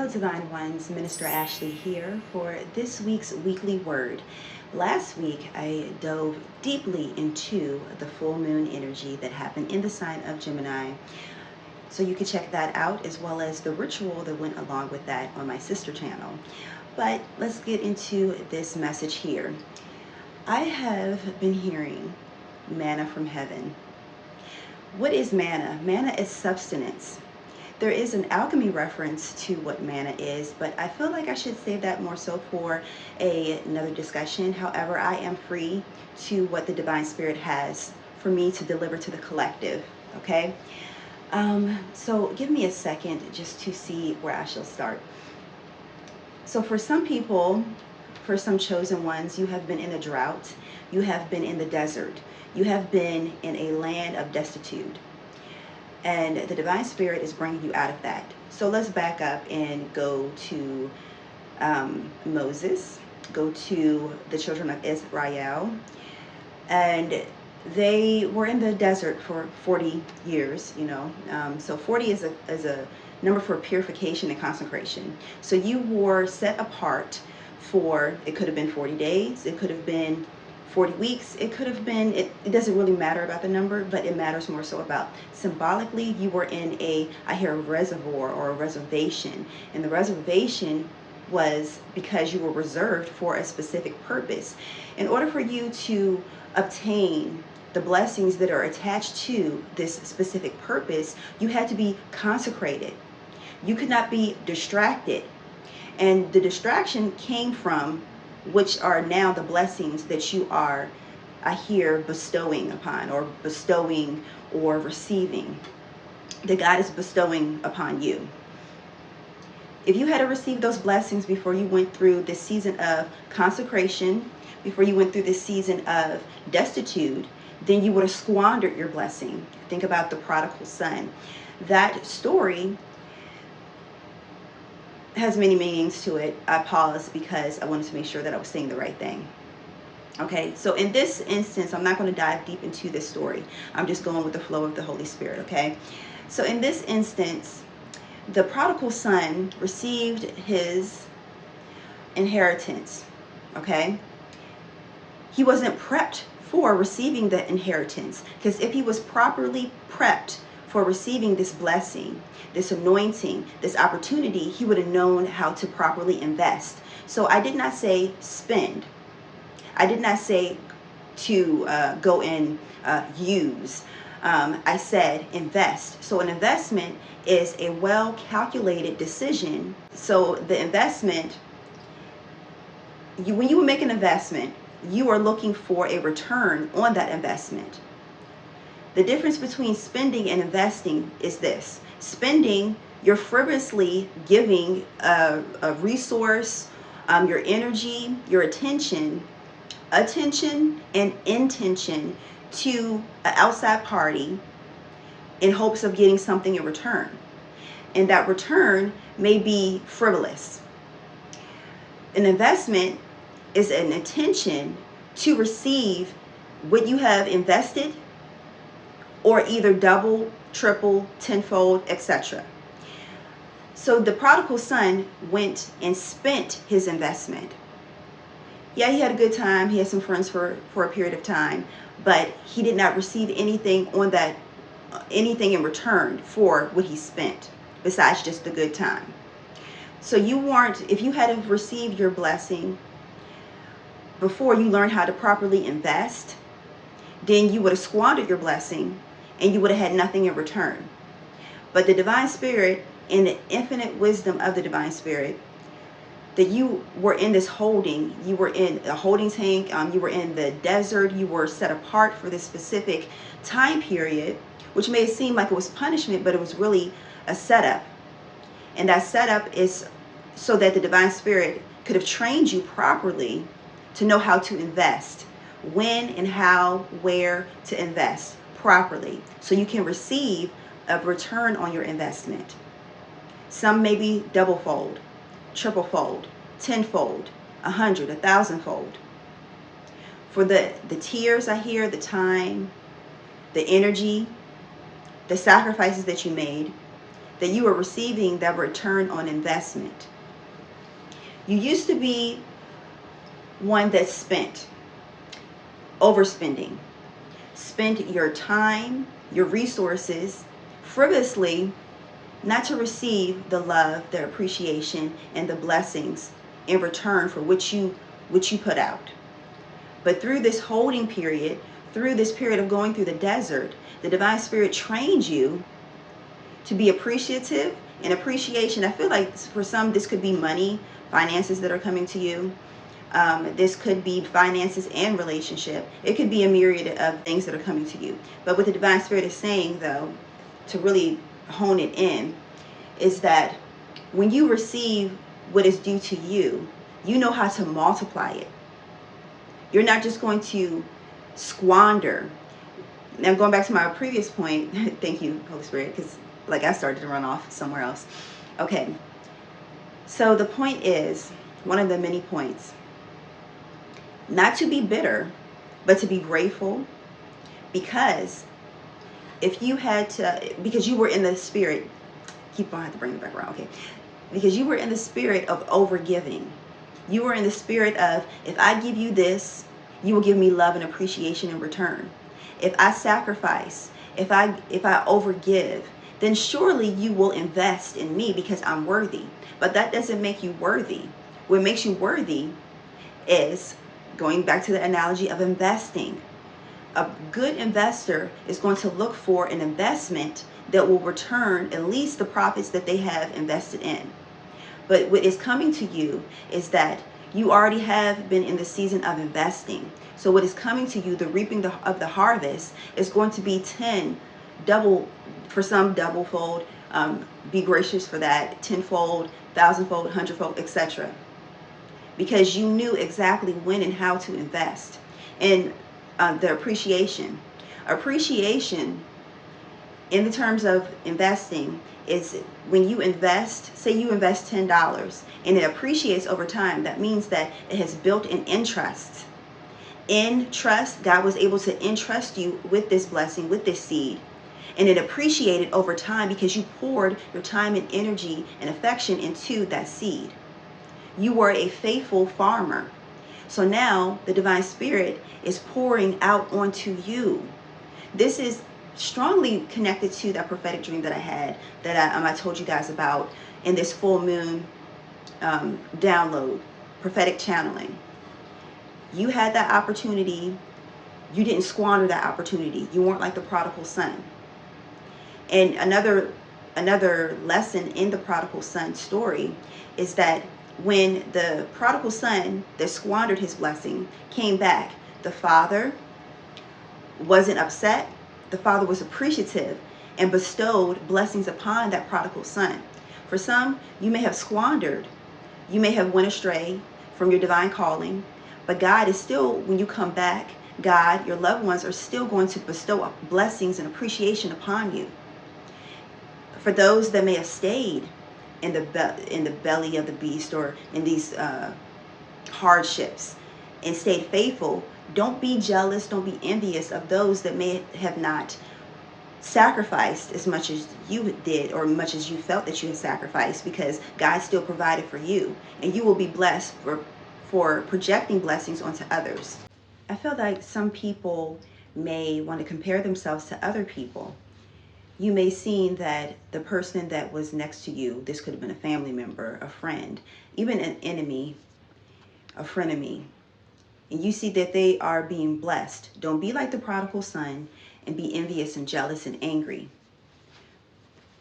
Divine Ones, Minister Ashley here for this week's weekly word. Last week I dove deeply into the full moon energy that happened in the sign of Gemini. So you can check that out, as well as the ritual that went along with that on my sister channel. But let's get into this message here. I have been hearing manna from heaven. What is manna? Manna is substance. There is an alchemy reference to what manna is, but I feel like I should save that more so for another discussion. However, I am free to what the Divine Spirit has for me to deliver to the collective, okay? So give me a second just to see where I shall start. So for some people, for some chosen ones, you have been in a drought, you have been in the desert, you have been in a land of destitute. And the Divine Spirit is bringing you out of that. So let's back up and go to Moses, go to the children of Israel. And they were in the desert for 40 years, so 40 is a number for purification and consecration. So you were set apart for, it could have been 40 days, it could have been 40 weeks, it could have been, it doesn't really matter about the number, but it matters more so about symbolically you were in a reservoir or a reservation. And the reservation was because you were reserved for a specific purpose. In order for you to obtain the blessings that are attached to this specific purpose, you had to be consecrated. You could not be distracted. And the distraction came from, which are now the blessings that you are, I hear, bestowing upon, or bestowing or receiving, that God is bestowing upon you. If you had to receive those blessings before you went through this season of consecration, before you went through this season of destitute, then you would have squandered your blessing. Think about the prodigal son. That story has many meanings to it. I paused because I wanted to make sure that I was saying the right thing. Okay, so in this instance, I'm not going to dive deep into this story. I'm just going with the flow of the Holy Spirit, okay? So in this instance, the prodigal son received his inheritance, okay? He wasn't prepped for receiving the inheritance, because if he was properly prepped for receiving this blessing, this anointing, this opportunity, he would have known how to properly invest. So I did not say spend. I did not say to go and use. I said invest. So an investment is a well-calculated decision. So the investment, when you make an investment, you are looking for a return on that investment. The difference between spending and investing is this. Spending, you're frivolously giving a resource, your energy, your attention and intention to an outside party in hopes of getting something in return. And that return may be frivolous. An investment is an intention to receive what you have invested, or either double, triple, tenfold, etc. So the prodigal son went and spent his investment. Yeah, he had a good time. He had some friends for a period of time, but he did not receive anything on that, anything in return for what he spent, besides just the good time. So you weren't, if you had received your blessing before you learned how to properly invest, then you would have squandered your blessing and you would have had nothing in return. But the Divine Spirit, in the infinite wisdom of the Divine Spirit, that you were in this holding, you were in a holding tank, you were in the desert, you were set apart for this specific time period, which may seem like it was punishment, but it was really a setup. And that setup is so that the Divine Spirit could have trained you properly to know how to invest, when and how, where to invest properly, so you can receive a return on your investment. Some may be double-fold, triple-fold, tenfold, 100, 1,000-fold. For the tears I hear, the time, the energy, the sacrifices that you made, that you are receiving that return on investment. You used to be one that spent, overspending, spent your time, your resources frivolously, not to receive the love, the appreciation, and the blessings in return for which you put out. But through this holding period, through this period of going through the desert, the Divine Spirit trains you to be appreciative. And appreciation, I feel like for some, this could be money, finances that are coming to you. This could be finances and relationship. It could be a myriad of things that are coming to you. But what the Divine Spirit is saying, though, to really hone it in, is that when you receive what is due to you, you know how to multiply it. You're not just going to squander. Now, going back to my previous point, thank you, Holy Spirit, because like I started to run off somewhere else. Okay, so the point is, one of the many points, not to be bitter, but to be grateful, because if you had to, because you were in the spirit, keep on, I have to bring it back around, okay, because you were in the spirit of overgiving. You were in the spirit of, if I give you this, you will give me love and appreciation in return. If I sacrifice, if I overgive, then surely you will invest in me because I'm worthy. But that doesn't make you worthy. What makes you worthy is, going back to the analogy of investing. A good investor is going to look for an investment that will return at least the profits that they have invested in. But what is coming to you is that you already have been in the season of investing. So what is coming to you, the reaping of the harvest, is going to be 10, double, for some double-fold, be gracious for that, 10-fold, 1,000-fold, 100-fold, etc. Because you knew exactly when and how to invest. And the appreciation in the terms of investing is when you invest, say you invest $10 and it appreciates over time. That means that it has built an interest. In trust, God was able to entrust you with this blessing, with this seed. And it appreciated over time because you poured your time and energy and affection into that seed. You were a faithful farmer. So now the Divine Spirit is pouring out onto you. This is strongly connected to that prophetic dream that I had, that I told you guys about in this full moon download, prophetic channeling. You had that opportunity. You didn't squander that opportunity. You weren't like the prodigal son. And another lesson in the prodigal son story is that when the prodigal son that squandered his blessing came back, the father wasn't upset. The father was appreciative and bestowed blessings upon that prodigal son. For some, you may have squandered. You may have went astray from your divine calling, but God is still, when you come back, God, your loved ones are still going to bestow blessings and appreciation upon you. For those that may have stayed in the belly of the beast or in these hardships and stayed faithful, don't be jealous, don't be envious of those that may have not sacrificed as much as you did or much as you felt that you had sacrificed, because God still provided for you, and you will be blessed for projecting blessings onto others. I feel like some people may want to compare themselves to other people. You may see that the person that was next to you, this could have been a family member, a friend, even an enemy, a frenemy, and you see that they are being blessed. Don't be like the prodigal son and be envious and jealous and angry.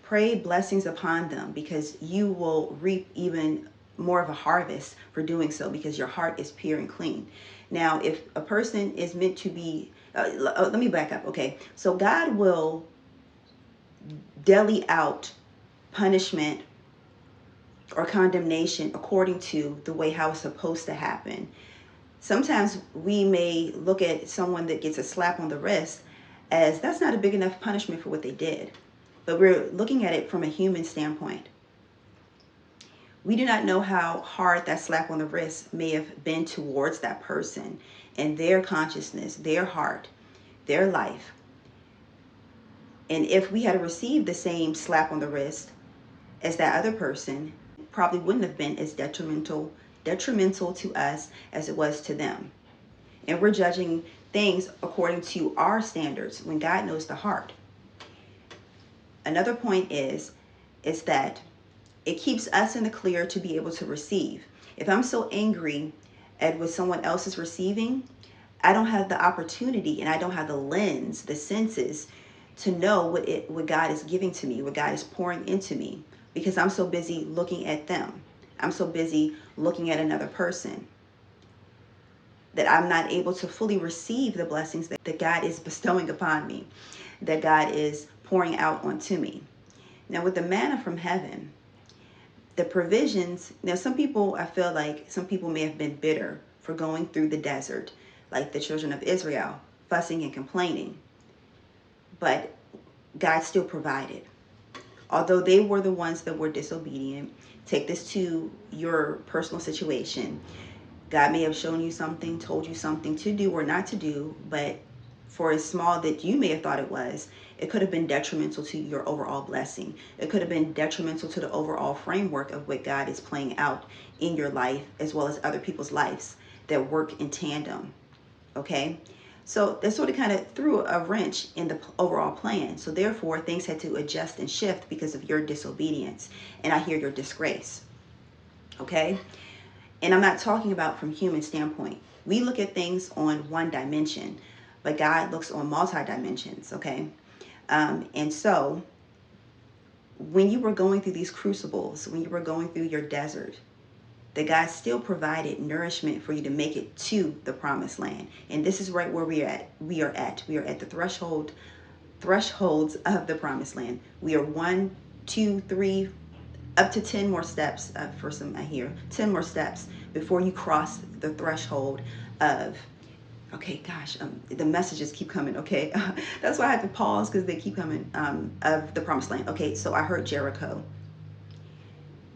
Pray blessings upon them, because you will reap even more of a harvest for doing so, because your heart is pure and clean. Now, if a person is meant to be, let me back up, okay? So God will dele out punishment or condemnation according to the way how it's supposed to happen. Sometimes we may look at someone that gets a slap on the wrist as that's not a big enough punishment for what they did. But we're looking at it from a human standpoint. We do not know how hard that slap on the wrist may have been towards that person and their consciousness, their heart, their life. And if we had received the same slap on the wrist, as that other person probably wouldn't have been as detrimental to us as it was to them. And we're judging things according to our standards when God knows the heart. Another point is that it keeps us in the clear to be able to receive. If I'm so angry at what someone else is receiving, I don't have the opportunity and I don't have the lens, the senses to know what God is giving to me, what God is pouring into me, because I'm so busy looking at them. I'm so busy looking at another person that I'm not able to fully receive the blessings that God is bestowing upon me, that God is pouring out onto me. Now, with the manna from heaven, the provisions, now some people, I feel like some people may have been bitter for going through the desert, like the children of Israel, fussing and complaining. But God still provided. Although they were the ones that were disobedient, take this to your personal situation. God may have shown you something, told you something to do or not to do, but for as small that you may have thought it was, it could have been detrimental to your overall blessing. It could have been detrimental to the overall framework of what God is playing out in your life, as well as other people's lives that work in tandem. Okay? So that sort of kind of threw a wrench in the overall plan. So therefore, things had to adjust and shift because of your disobedience. And I hear your disgrace. Okay? And I'm not talking about from human standpoint. We look at things on one dimension, but God looks on multi-dimensions, okay? And so when you were going through these crucibles, when you were going through your desert, that God still provided nourishment for you to make it to the promised land. And this is right where we are at. We are at the thresholds of the promised land. We are 1, 2, 3, up to 10 more steps for some, I hear 10 more steps before you cross the threshold of, okay, gosh, the messages keep coming, okay? That's why I had to pause, because they keep coming, of the promised land. Okay, so I heard Jericho,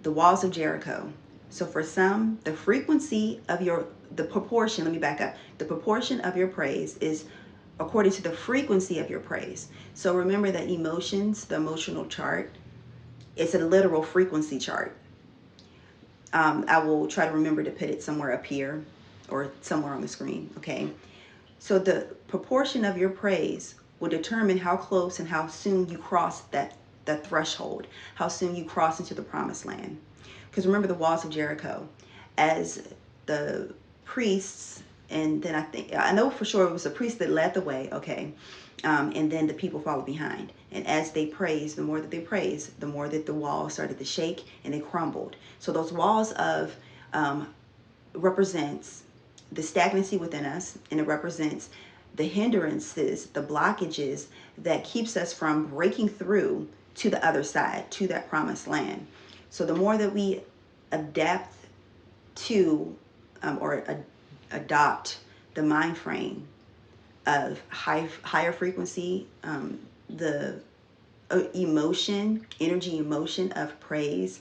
the walls of Jericho. So for some, the frequency of the proportion, let me back up. The proportion of your praise is according to the frequency of your praise. So remember that emotions, the emotional chart, it's a literal frequency chart. I will try to remember to put it somewhere up here or somewhere on the screen, okay? So the proportion of your praise will determine how close and how soon you cross that threshold, how soon you cross into the promised land. Because remember the walls of Jericho, as the priests, and then I know for sure it was the priest that led the way, okay? And then the people followed behind. And as they praised, the more that they praised, the more that the walls started to shake and they crumbled. So those walls of represents the stagnancy within us, and it represents the hindrances, the blockages that keeps us from breaking through to the other side, to that promised land. So the more that we adapt to adopt the mind frame of higher frequency, the energy emotion of praise,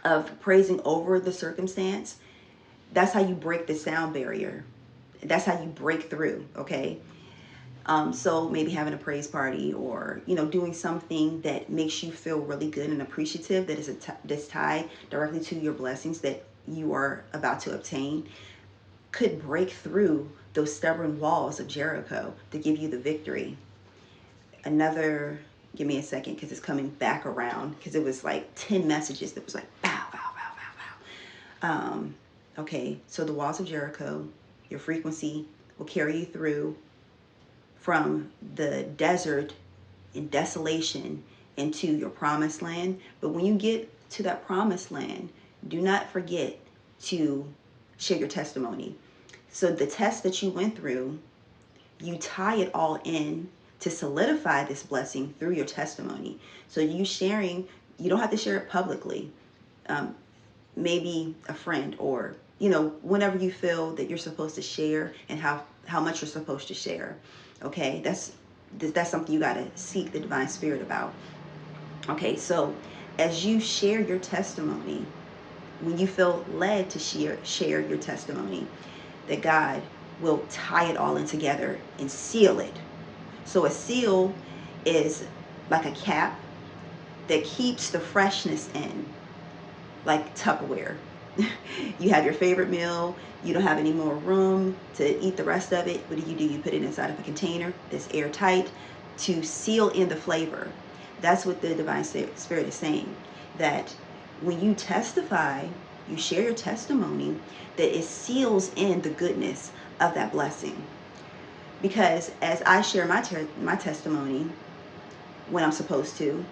of praising over the circumstance, that's how you break the sound barrier. That's how you break through, okay? So maybe having a praise party, or, doing something that makes you feel really good and appreciative, that is that's tied directly to your blessings that you are about to obtain, could break through those stubborn walls of Jericho to give you the victory. Give me a second, because it's coming back around, because it was like 10 messages that was like, bow, bow, bow, bow, bow. Okay, so the walls of Jericho, your frequency will carry you through from the desert and desolation into your promised land. But when you get to that promised land, do not forget to share your testimony. So the test that you went through, you tie it all in to solidify this blessing through your testimony. So you don't have to share it publicly. Maybe a friend, or, whenever you feel that you're supposed to share, and how much you're supposed to share. Okay, that's something you got to seek the divine spirit about. Okay, so as you share your testimony, when you feel led to share your testimony, that God will tie it all in together and seal it. So a seal is like a cap that keeps the freshness in, like Tupperware. You have your favorite meal, you don't have any more room to eat the rest of it. What do? You put it inside of a container that's airtight to seal in the flavor. That's what the Divine Spirit is saying, that when you testify, you share your testimony, that it seals in the goodness of that blessing. Because as I share my testimony when I'm supposed to,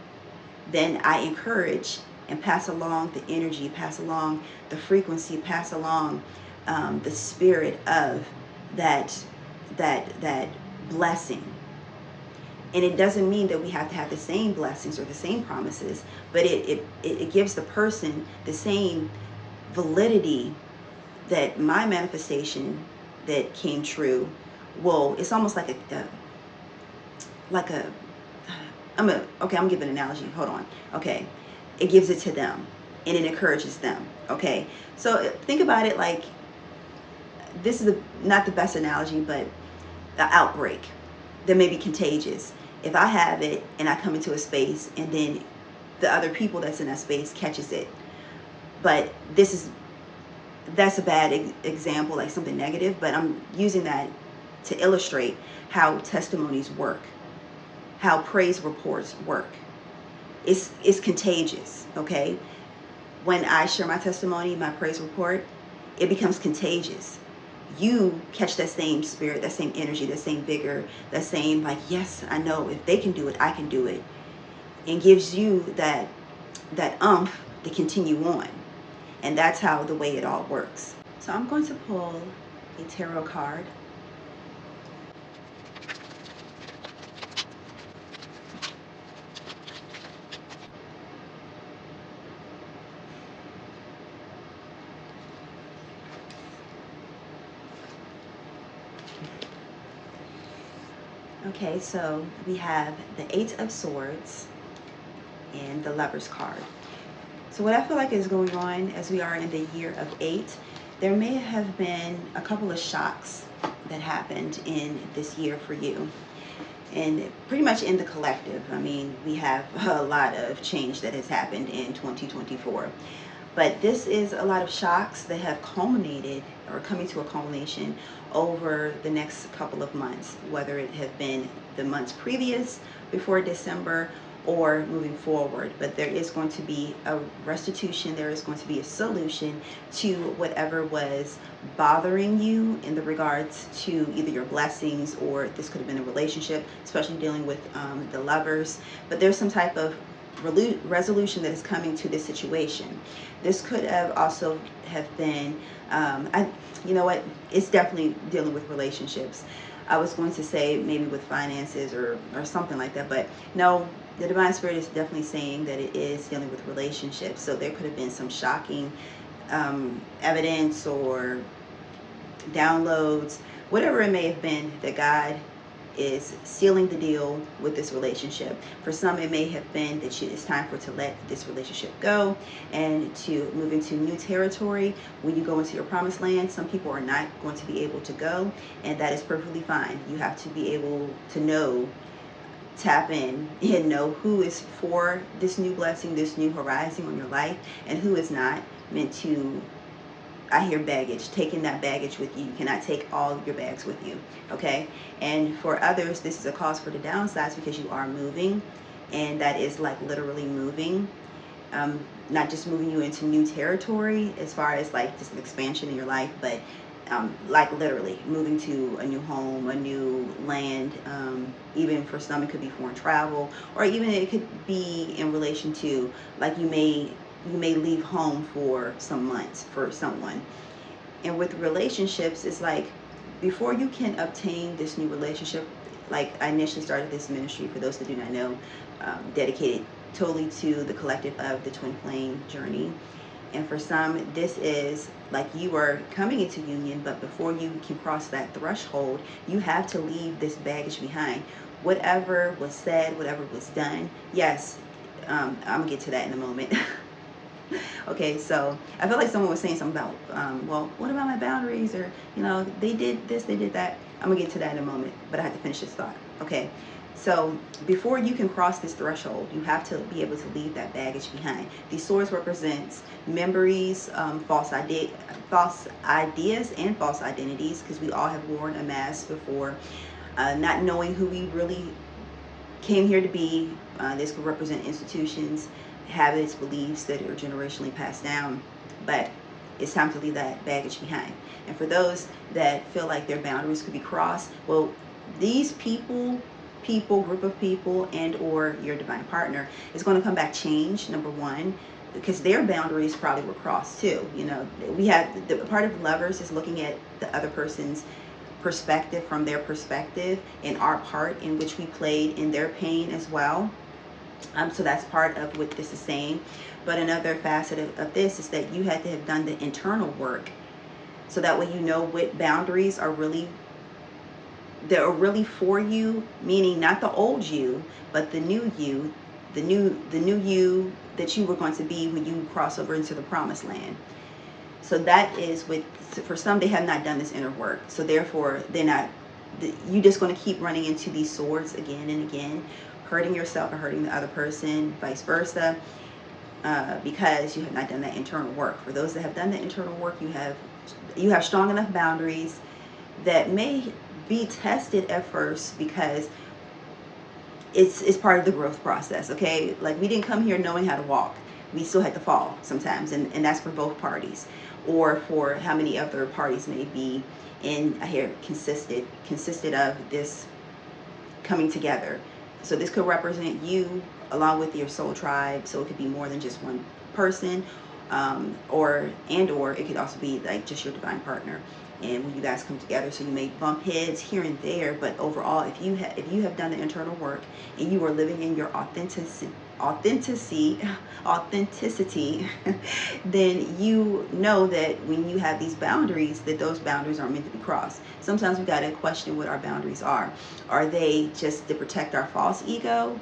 then I encourage and pass along the energy, pass along the frequency, pass along the spirit of that blessing. And it doesn't mean that we have to have the same blessings or the same promises, but it gives the person the same validity that my manifestation that came true. Well, it's almost like I'm gonna give an analogy. Hold on. Okay. It gives it to them and it encourages them. Okay. So think about it like, this is not the best analogy, but the outbreak that may be contagious. If I have it and I come into a space and then the other people that's in that space catches it. But that's a bad example, like something negative, but I'm using that to illustrate how testimonies work, how praise reports work. It's contagious, okay? When I share my testimony, my praise report, it becomes contagious. You catch that same spirit, that same energy, that same vigor, that same like, yes, I know if they can do it, I can do it. And gives you that umph to continue on. And that's how the way it all works. So I'm going to pull a tarot card. Okay, so we have the Eight of Swords and the Lover's card. So what I feel like is going on as we are in the year of 8, there may have been a couple of shocks that happened in this year for you. And pretty much in the collective. I mean, we have a lot of change that has happened in 2024. But this is a lot of shocks that have culminated or coming to a culmination over the next couple of months, whether it have been the months previous, before December, or moving forward. But there is going to be a restitution, there is going to be a solution to whatever was bothering you in the regards to either your blessings, or this could have been a relationship, especially dealing with the lovers. But there's some type of resolution that is coming to this situation. This could have also have been, you know what, it's definitely dealing with relationships. I was going to say maybe with finances or something like that, but no, the Divine Spirit is definitely saying that it is dealing with relationships. So there could have been some shocking evidence or downloads, whatever it may have been, that God is sealing the deal with this relationship. For some, it may have been that it's time for to let this relationship go and to move into new territory. When you go into your promised land, some people are not going to be able to go, and that is perfectly fine. You have to be able to know, tap in and know who is for this new blessing, this new horizon on your life, and who is not meant to, I hear baggage, taking that baggage with you. You cannot take all your bags with you, okay? And for others, this is a cause for the downsides because you are moving, and that is like literally moving. Not just moving you into new territory as far as like just an expansion in your life, but like literally moving to a new home, a new land. Even for some, it could be foreign travel, or even it could be in relation to like you may leave home for some months for someone. And with relationships, it's like before you can obtain this new relationship, like I initially started this ministry, for those that do not know, dedicated totally to the collective of the twin flame journey. And for some, this is like you are coming into union, but before you can cross that threshold, you have to leave this baggage behind. Whatever was said, whatever was done, yes, I'm gonna get to that in a moment. Okay, so I feel like someone was saying something about, well, what about my boundaries? Or, you know, they did this, they did that. I'm gonna get to that in a moment, but I have to finish this thought. Okay, So before you can cross this threshold, you have to be able to leave that baggage behind. These swords represents memories, false ideas, and false identities, because we all have worn a mask before, not knowing who we really came here to be. This could represent institutions, habits, beliefs that are generationally passed down. But it's time to leave that baggage behind. And for those that feel like their boundaries could be crossed, well, these group of people, and or your divine partner is going to come back changed, number one, because their boundaries probably were crossed too. You know, we have the part of lovers is looking at the other person's perspective from their perspective, and our part in which we played in their pain as well. So that's part of what this is saying. But another facet of this is that you had to have done the internal work, so that way you know what boundaries are really, that are really for you, meaning not the old you, but the new you, the new you that you were going to be when you cross over into the promised land. So that is what, for some, they have not done this inner work. So therefore, they're not, you're just going to keep running into these swords again and again, hurting yourself or hurting the other person, vice versa, because you have not done that internal work. For those that have done the internal work, you have strong enough boundaries that may be tested at first, because it's part of the growth process. Okay, like, we didn't come here knowing how to walk. We still had to fall sometimes, and that's for both parties, or for how many other parties may be in here consisted of this coming together. So this could represent you along with your soul tribe, so it could be more than just one person, or it could also be like just your divine partner. And when you guys come together, so you may bump heads here and there, but overall, if you have done the internal work and you are living in your authenticity, then you know that when you have these boundaries, that those boundaries aren't meant to be crossed. Sometimes we got to question what our boundaries are. Are they just to protect our false ego?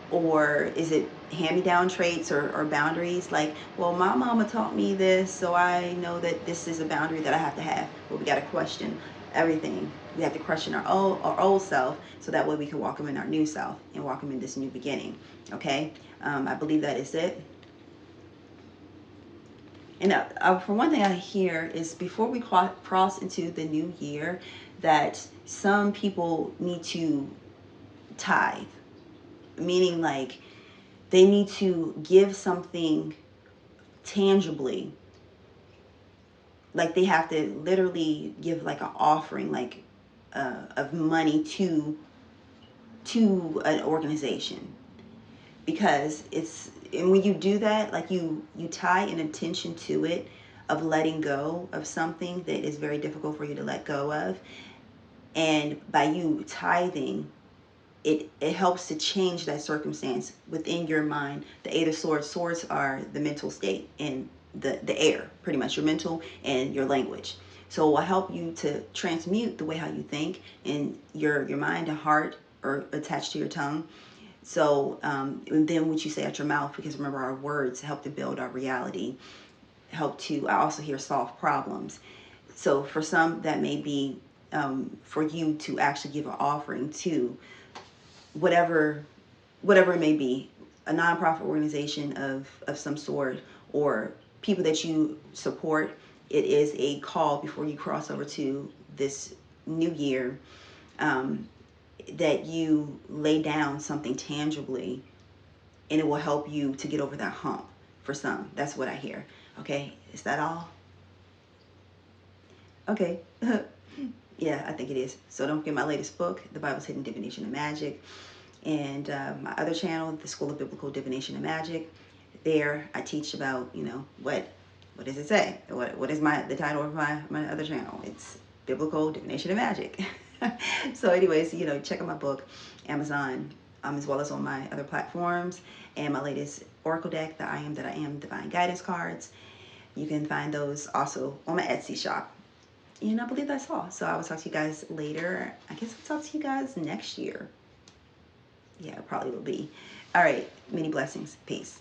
Or is it hand-me-down traits or boundaries, like, well, my mama taught me this, so I know that this is a boundary that I have to have. Well, we got to question everything. We have to question our old self, so that way we can walk them in our new self and walk them in this new beginning. Okay, I believe that is it. And for one thing I hear is, before we cross into the new year, that some people need to tithe. Meaning, like, they need to give something tangibly. Like, they have to literally give like an offering, like of money to an organization, because and when you do that, like, you tie an intention to it of letting go of something that is very difficult for you to let go of, and by you tithing, it helps to change that circumstance within your mind. The Eight of Swords. Swords are the mental state and the air, pretty much, your mental and your language. So it will help you to transmute the way how you think, and your mind and heart are attached to your tongue. So and then what you say out your mouth, because remember, our words help to build our reality, help to, I also hear, solve problems. So for some, that may be for you to actually give an offering to whatever it may be, a nonprofit organization of some sort, or people that you support. It is a call before you cross over to this new year, that you lay down something tangibly, and it will help you to get over that hump. For some, that's what I hear. Okay, is that all? Okay. Yeah, I think it is. So don't forget my latest book, The Bible's Hidden Divination and Magic, and my other channel, The School of Biblical Divination and Magic. There I teach about, what does it say? What is the title of my other channel? It's Biblical Divination and Magic. So anyways, check out my book, Amazon, as well as on my other platforms, and my latest Oracle deck, the I Am That I Am Divine Guidance cards. You can find those also on my Etsy shop. And I believe that's all. So I will talk to you guys later. I guess I'll talk to you guys next year. Yeah, it probably will be. All right. Many blessings. Peace.